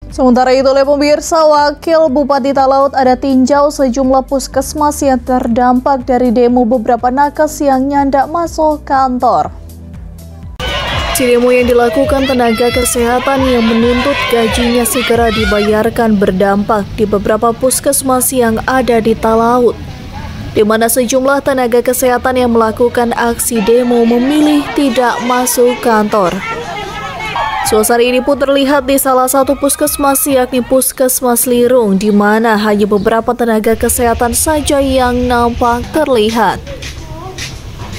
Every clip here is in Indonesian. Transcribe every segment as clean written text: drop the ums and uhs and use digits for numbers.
Sementara itu, oleh pemirsa, Wakil Bupati Talaut ada tinjau sejumlah puskesmas yang terdampak dari demo beberapa nakes yang nyandak masuk kantor. Demo yang dilakukan tenaga kesehatan yang menuntut gajinya segera dibayarkan berdampak di beberapa puskesmas yang ada di Talaut, di mana sejumlah tenaga kesehatan yang melakukan aksi demo memilih tidak masuk kantor. Suasana ini pun terlihat di salah satu puskesmas, yakni Puskesmas Lirung, di mana hanya beberapa tenaga kesehatan saja yang nampak terlihat.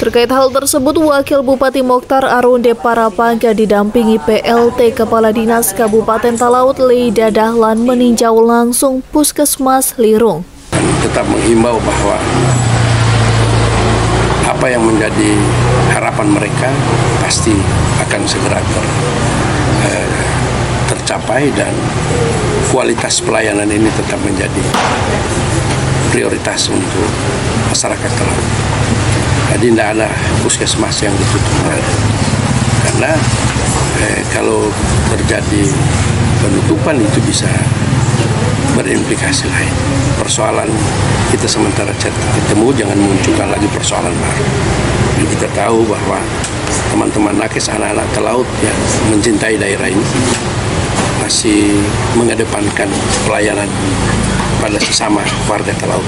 Terkait hal tersebut, Wakil Bupati Mokhtar Arunde Parapaga didampingi PLT Kepala Dinas Kabupaten Talaut Leida Dahlan meninjau langsung Puskesmas Lirung. Tetap menghimbau bahwa apa yang menjadi harapan mereka pasti akan segera tercapai dan kualitas pelayanan ini tetap menjadi prioritas untuk masyarakat Talaut. Jadi tidak ada puskesmas yang ditutup, karena kalau terjadi penutupan itu bisa berimplikasi lain. Persoalan kita sementara ketemu, jangan munculkan lagi persoalan baru. Jadi kita tahu bahwa teman-teman nakes, anak-anak Talaut yang mencintai daerah ini masih mengedepankan pelayanan pada sesama warga Talaut.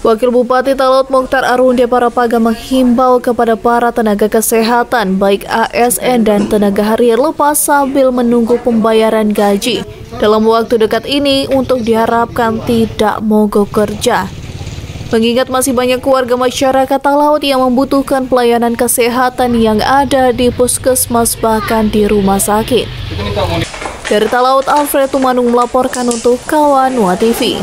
Wakil Bupati Talaut Mokhtar Arunde Parapaga menghimbau kepada para tenaga kesehatan, baik ASN dan tenaga harian lepas, sambil menunggu pembayaran gaji dalam waktu dekat ini untuk diharapkan tidak mogok kerja. Mengingat masih banyak keluarga masyarakat Talaut yang membutuhkan pelayanan kesehatan yang ada di puskesmas bahkan di rumah sakit. Dari Talaut, Alfred Tumanung melaporkan untuk Kawanua TV.